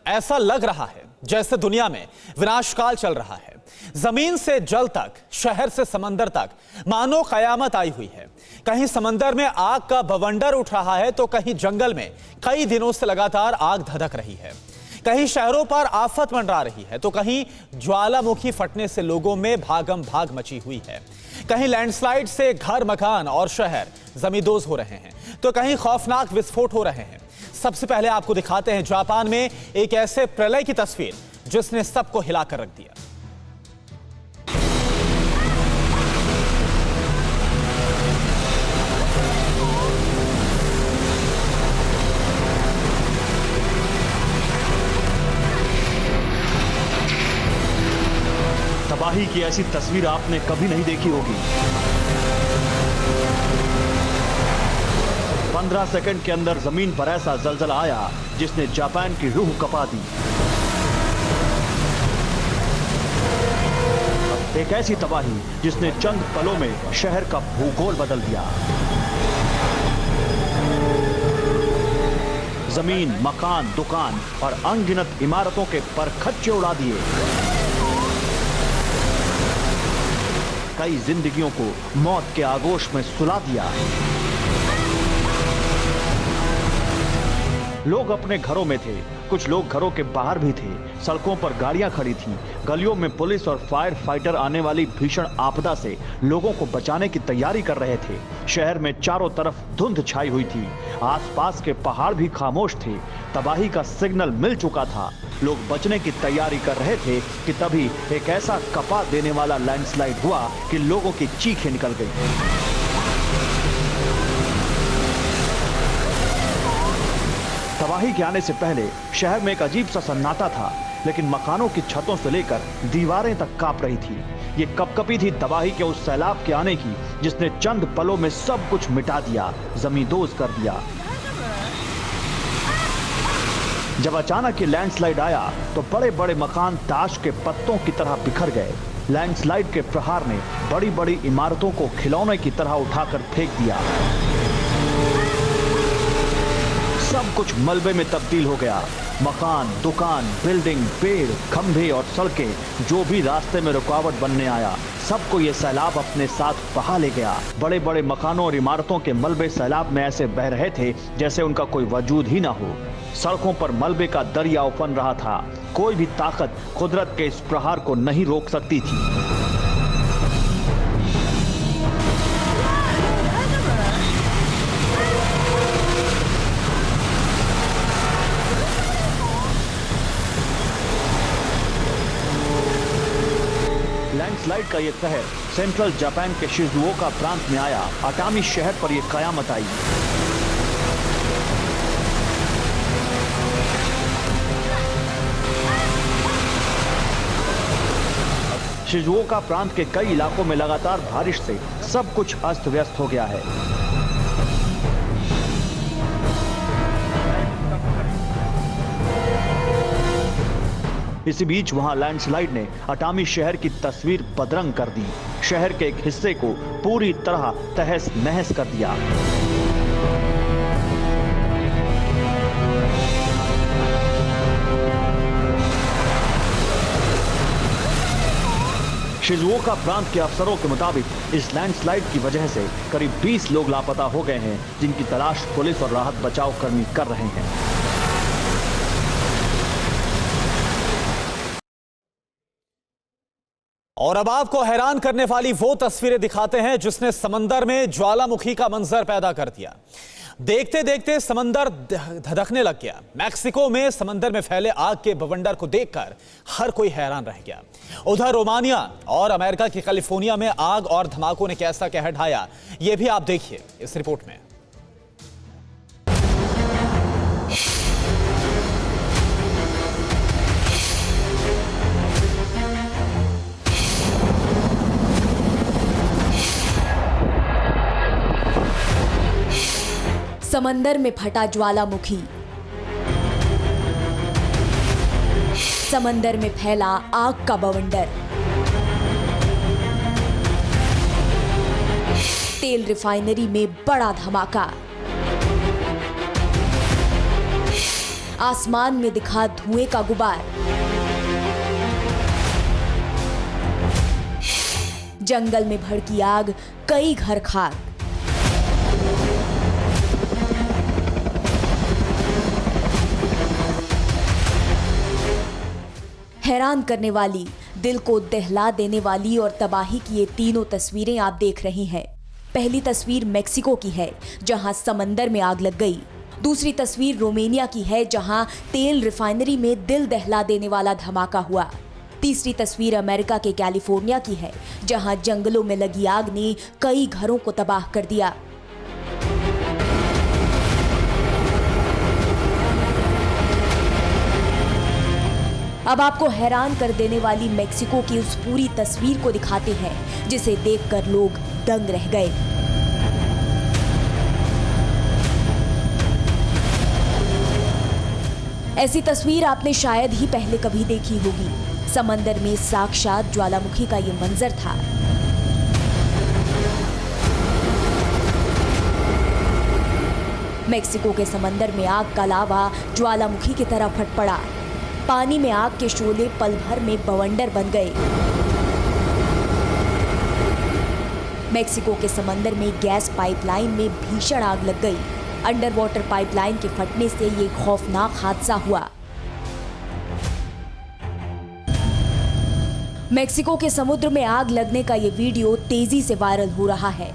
ऐसा लग रहा है जैसे दुनिया में विनाशकाल चल रहा है। जमीन से जल तक, शहर से समंदर तक मानो कयामत आई हुई है। कहीं समंदर में आग का बवंडर उठ रहा है तो कहीं जंगल में कई दिनों से लगातार आग धधक रही है। कहीं शहरों पर आफत मंडरा रही है तो कहीं ज्वालामुखी फटने से लोगों में भागम भाग मची हुई है। कहीं लैंडस्लाइड से घर, मकान और शहर जमींदोज हो रहे हैं तो कहीं खौफनाक विस्फोट हो रहे हैं। सबसे पहले आपको दिखाते हैं जापान में एक ऐसे प्रलय की तस्वीर जिसने सबको हिलाकर रख दिया। तबाही की ऐसी तस्वीर आपने कभी नहीं देखी होगी। 15 सेकंड के अंदर जमीन पर ऐसा जलजला आया जिसने जापान की रूह कपा दी। एक ऐसी तबाही जिसने चंद पलों में शहर का भूगोल बदल दिया। जमीन, मकान, दुकान और अनगिनत इमारतों के परखच्चे उड़ा दिए। कई जिंदगियों को मौत के आगोश में सुला दिया। लोग अपने घरों में थे, कुछ लोग घरों के बाहर भी थे। सड़कों पर गाड़ियां खड़ी थीं। गलियों में पुलिस और फायर फाइटर आने वाली भीषण आपदा से लोगों को बचाने की तैयारी कर रहे थे। शहर में चारों तरफ धुंध छाई हुई थी। आसपास के पहाड़ भी खामोश थे। तबाही का सिग्नल मिल चुका था। लोग बचने की तैयारी कर रहे थे कि तभी एक ऐसा कपा देने वाला लैंडस्लाइड हुआ कि लोगों की चीखें निकल गई। तबाही के आने से पहले शहर में एक अजीब सा सन्नाटा था, लेकिन मकानों की छतों से लेकर दीवारें तक कांप रही थी। ये कपकपी थी तबाही के उस सैलाब के आने की जिसने चंद पलों में सब कुछ मिटा दिया, जमींदोज कर दिया। जब अचानक ये लैंडस्लाइड आया तो बड़े बड़े मकान ताश के पत्तों की तरह बिखर गए। लैंडस्लाइड के प्रहार ने बड़ी बड़ी इमारतों को खिलौने की तरह उठाकर फेंक दिया। सब कुछ मलबे में तब्दील हो गया। मकान, दुकान, बिल्डिंग, पेड़, खंभे और सड़कें, जो भी रास्ते में रुकावट बनने आया, सबको ये सैलाब अपने साथ बहा ले गया। बड़े बड़े मकानों और इमारतों के मलबे सैलाब में ऐसे बह रहे थे जैसे उनका कोई वजूद ही ना हो। सड़कों पर मलबे का दरिया उफन रहा था। कोई भी ताकत कुदरत के इस प्रहार को नहीं रोक सकती थी। लैंडस्लाइड का ये कहर सेंट्रल जापान के शिजुओका प्रांत में आया। अटामी शहर पर यह कयामत आई। शिजुओका प्रांत के कई इलाकों में लगातार बारिश से सब कुछ अस्त व्यस्त हो गया है। इसी बीच वहां लैंडस्लाइड ने अटामी शहर की तस्वीर बदरंग कर दी। शहर के एक हिस्से को पूरी तरह तहस नहस कर दिया। शिजुओका प्रांत के अफसरों के मुताबिक इस लैंडस्लाइड की वजह से करीब 20 लोग लापता हो गए हैं, जिनकी तलाश पुलिस और राहत बचाव कर्मी कर रहे हैं। और अब आपको हैरान करने वाली वो तस्वीरें दिखाते हैं जिसने समंदर में ज्वालामुखी का मंजर पैदा कर दिया। देखते देखते समंदर धधकने लग गया। मैक्सिको में समंदर में फैले आग के बवंडर को देखकर हर कोई हैरान रह गया। उधर रोमानिया और अमेरिका की कैलिफोर्निया में आग और धमाकों ने कैसा कहर ढाया, यह भी आप देखिए इस रिपोर्ट में। समंदर में फटा ज्वालामुखी, समंदर में फैला आग का बवंडर, तेल रिफाइनरी में बड़ा धमाका, आसमान में दिखा धुएं का गुबार। जंगल में भड़की आग, कई घर खाक। हैरान करने वाली, दिल को दहला देने वाली और तबाही की ये तीनों तस्वीरें आप देख रहे हैं। पहली तस्वीर मेक्सिको की है, जहां समंदर में आग लग गई। दूसरी तस्वीर रोमानिया की है, जहां तेल रिफाइनरी में दिल दहला देने वाला धमाका हुआ। तीसरी तस्वीर अमेरिका के कैलिफोर्निया की है, जहां जंगलों में लगी आग ने कई घरों को तबाह कर दिया। अब आपको हैरान कर देने वाली मेक्सिको की उस पूरी तस्वीर को दिखाते हैं, जिसे देखकर लोग दंग रह गए। ऐसी तस्वीर आपने शायद ही पहले कभी देखी होगी। समंदर में साक्षात ज्वालामुखी का ये मंजर था। मेक्सिको के समंदर में आग का लावा ज्वालामुखी की तरह फट पड़ा। पानी में आग के शोले पल भर में बवंडर बन गए। मेक्सिको के समंदर में गैस पाइपलाइन में भीषण आग लग गई। अंडर वाटर पाइपलाइन के फटने से ये खौफनाक हादसा हुआ। मेक्सिको के समुद्र में आग लगने का ये वीडियो तेजी से वायरल हो रहा है।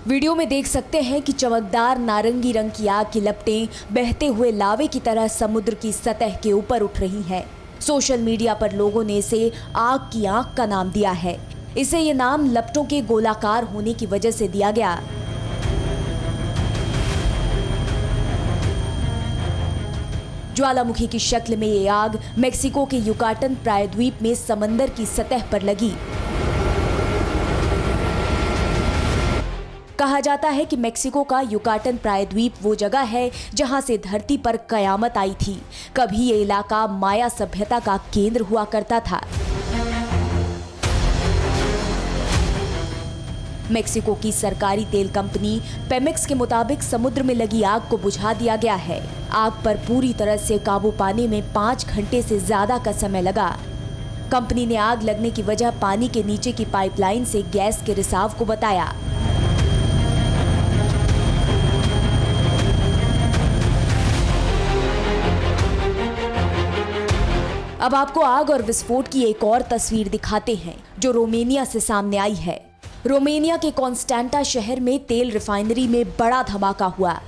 वीडियो में देख सकते हैं कि चमकदार नारंगी रंग की आग की लपटें बहते हुए लावे की तरह समुद्र की सतह के ऊपर उठ रही हैं। सोशल मीडिया पर लोगों ने इसे आग की आंख का नाम दिया है। इसे ये नाम लपटों के गोलाकार होने की वजह से दिया गया। ज्वालामुखी की शक्ल में ये आग मेक्सिको के युकाटन प्रायद्वीप में समंदर की सतह पर लगी। कहा जाता है कि मेक्सिको का युकाटन प्रायद्वीप वो जगह है जहां से धरती पर कयामत आई थी। कभी ये इलाका माया सभ्यता का केंद्र हुआ करता था। मेक्सिको की सरकारी तेल कंपनी पेमेक्स के मुताबिक समुद्र में लगी आग को बुझा दिया गया है। आग पर पूरी तरह से काबू पाने में 5 घंटे से ज्यादा का समय लगा। कंपनी ने आग लगने की वजह पानी के नीचे की पाइपलाइन से गैस के रिसाव को बताया। अब आपको आग और विस्फोट की एक और तस्वीर दिखाते हैं, जो रोमानिया से सामने आई है। रोमानिया के कॉन्स्टेंटा शहर में तेल रिफाइनरी में बड़ा धमाका हुआ।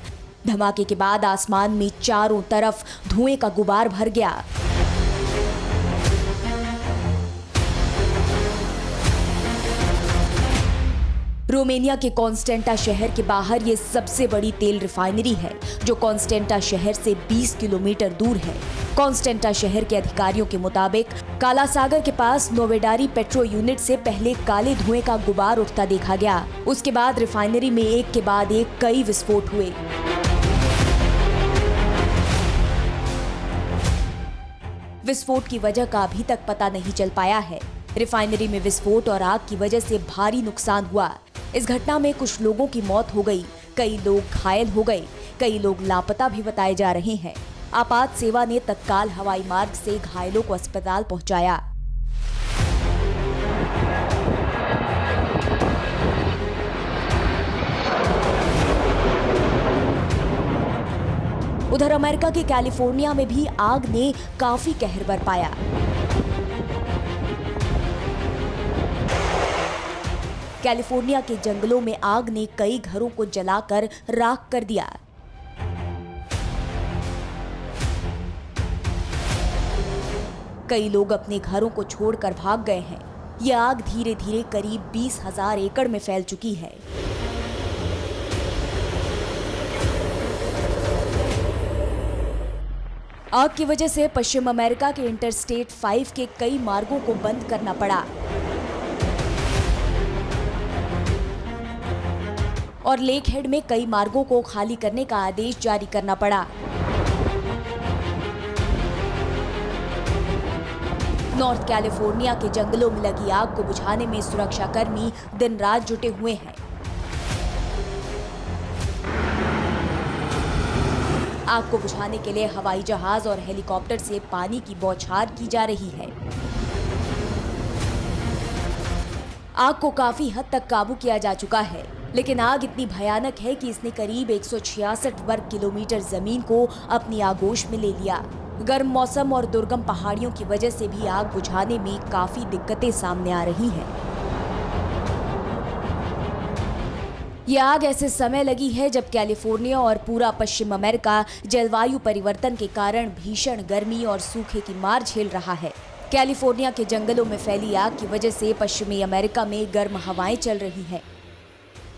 धमाके के बाद आसमान में चारों तरफ धुएं का गुबार भर गया। रोमानिया के कॉन्स्टेंटा शहर के बाहर ये सबसे बड़ी तेल रिफाइनरी है, जो कॉन्स्टेंटा शहर से 20 किलोमीटर दूर है। कॉन्स्टेंटा शहर के अधिकारियों के मुताबिक काला सागर के पास नोवेडारी पेट्रो यूनिट से पहले काले धुएं का गुबार उठता देखा गया। उसके बाद रिफाइनरी में एक के बाद एक कई विस्फोट हुए। विस्फोट की वजह का अभी तक पता नहीं चल पाया है। रिफाइनरी में विस्फोट और आग की वजह से भारी नुकसान हुआ। इस घटना में कुछ लोगों की मौत हो गई, कई लोग घायल हो गए, कई लोग लापता भी बताए जा रहे हैं। आपात सेवा ने तत्काल हवाई मार्ग से घायलों को अस्पताल पहुंचाया। उधर अमेरिका के कैलिफोर्निया में भी आग ने काफी कहर बरपाया। कैलिफोर्निया के जंगलों में आग ने कई घरों को जलाकर राख कर दिया। कई लोग अपने घरों को छोड़कर भाग गए हैं। यह आग धीरे धीरे करीब 20,000 एकड़ में फैल चुकी है। आग की वजह से पश्चिम अमेरिका के इंटरस्टेट 5 के कई मार्गों को बंद करना पड़ा और लेक हेड में कई मार्गों को खाली करने का आदेश जारी करना पड़ा। नॉर्थ कैलिफोर्निया के जंगलों में लगी आग को बुझाने में सुरक्षाकर्मी दिन रात जुटे हुए हैं। आग को बुझाने के लिए हवाई जहाज और हेलीकॉप्टर से पानी की बौछार की जा रही है। आग को काफी हद तक काबू किया जा चुका है, लेकिन आग इतनी भयानक है कि इसने करीब 166 वर्ग किलोमीटर जमीन को अपनी आगोश में ले लिया। गर्म मौसम और दुर्गम पहाड़ियों की वजह से भी आग बुझाने में काफी दिक्कतें सामने आ रही हैं। ये आग ऐसे समय लगी है जब कैलिफोर्निया और पूरा पश्चिम अमेरिका जलवायु परिवर्तन के कारण भीषण गर्मी और सूखे की मार झेल रहा है। कैलिफोर्निया के जंगलों में फैली आग की वजह से पश्चिमी अमेरिका में गर्म हवाएं चल रही हैं।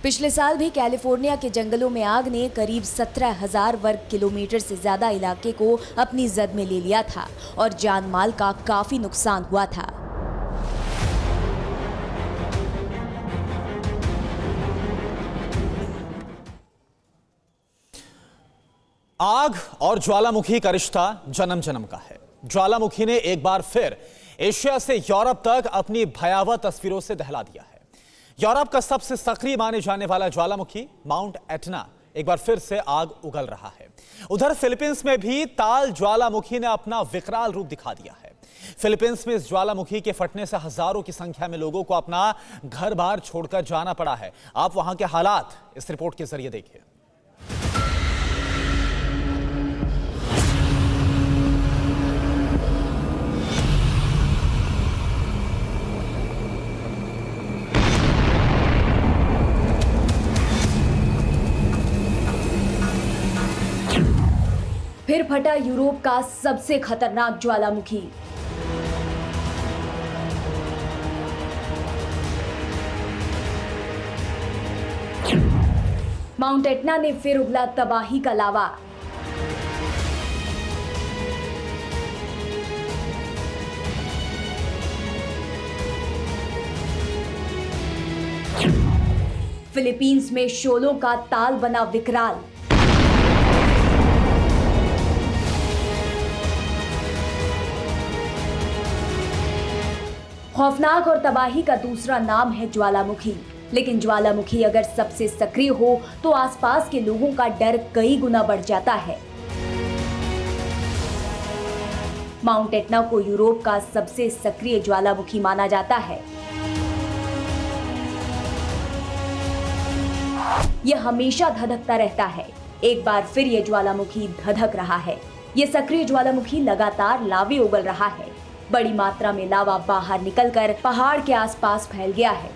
पिछले साल भी कैलिफोर्निया के जंगलों में आग ने करीब 17,000 वर्ग किलोमीटर से ज्यादा इलाके को अपनी जद में ले लिया था और जान माल का काफी नुकसान हुआ था। आग और ज्वालामुखी का रिश्ता जन्म जन्म का है। ज्वालामुखी ने एक बार फिर एशिया से यूरोप तक अपनी भयावह तस्वीरों से दहला दिया है। यूरोप का सबसे सक्रिय माने जाने वाला ज्वालामुखी माउंट एटना एक बार फिर से आग उगल रहा है। उधर फिलीपींस में भी ताल ज्वालामुखी ने अपना विकराल रूप दिखा दिया है। फिलीपींस में इस ज्वालामुखी के फटने से हजारों की संख्या में लोगों को अपना घर बार छोड़कर जाना पड़ा है। आप वहां के हालात इस रिपोर्ट के जरिए देखिए। फिर फटा यूरोप का सबसे खतरनाक ज्वालामुखी। माउंट एटना ने फिर उगला तबाही का लावा। फिलीपींस में शोलों का ताल बना विकराल। खौफनाक और तबाही का दूसरा नाम है ज्वालामुखी। लेकिन ज्वालामुखी अगर सबसे सक्रिय हो तो आसपास के लोगों का डर कई गुना बढ़ जाता है। माउंट एटना को यूरोप का सबसे सक्रिय ज्वालामुखी माना जाता है। यह हमेशा धधकता रहता है। एक बार फिर यह ज्वालामुखी धधक रहा है। यह सक्रिय ज्वालामुखी लगातार लावे उगल रहा है। बड़ी मात्रा में लावा बाहर निकलकर पहाड़ के आसपास फैल गया है।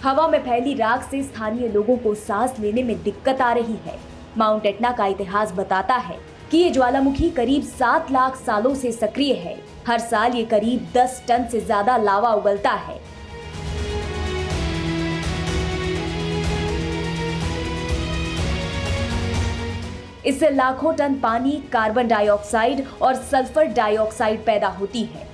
हवा में फैली राख से स्थानीय लोगों को सांस लेने में दिक्कत आ रही है। माउंट एटना का इतिहास बताता है कि ये ज्वालामुखी करीब 7 लाख सालों से सक्रिय है। हर साल ये करीब 10 टन से ज्यादा लावा उगलता है। इससे लाखों टन पानी, कार्बन डाइऑक्साइड और सल्फर डाइऑक्साइड पैदा होती है।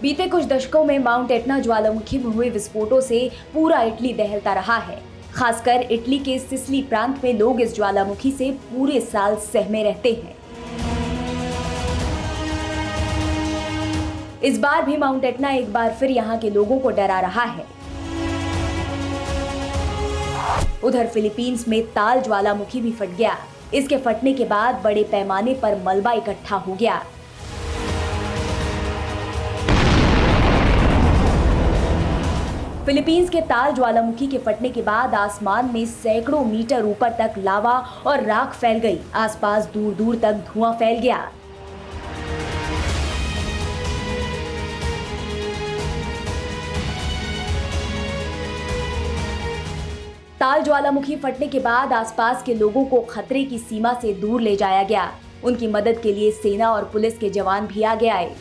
बीते कुछ दशकों में माउंट एटना ज्वालामुखी में हुए विस्फोटों से पूरा इटली दहलता रहा है। खासकर इटली के सिसिली प्रांत में लोग इस ज्वालामुखी से पूरे साल सहमे रहते हैं। इस बार भी माउंट एटना एक बार फिर यहाँ के लोगों को डरा रहा है। उधर फिलीपींस में ताल ज्वालामुखी भी फट गया। इसके फटने के बाद बड़े पैमाने पर मलबा इकट्ठा हो गया। फिलीपींस के ताल ज्वालामुखी के फटने के बाद आसमान में सैकड़ों मीटर ऊपर तक लावा और राख फैल गई। आसपास दूर दूर तक धुआं फैल गया। ताल ज्वालामुखी फटने के बाद आसपास के लोगों को खतरे की सीमा से दूर ले जाया गया। उनकी मदद के लिए सेना और पुलिस के जवान भी आगे आए।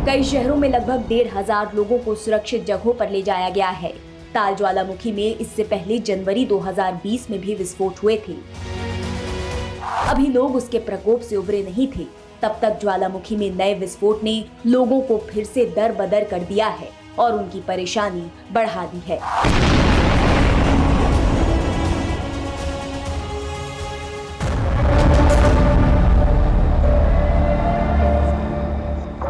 कई शहरों में लगभग 1,500 लोगों को सुरक्षित जगहों पर ले जाया गया है। ताल ज्वालामुखी में इससे पहले जनवरी 2020 में भी विस्फोट हुए थे। अभी लोग उसके प्रकोप से उबरे नहीं थे। तब तक ज्वालामुखी में नए विस्फोट ने लोगों को फिर से दर बदर कर दिया है और उनकी परेशानी बढ़ा दी है।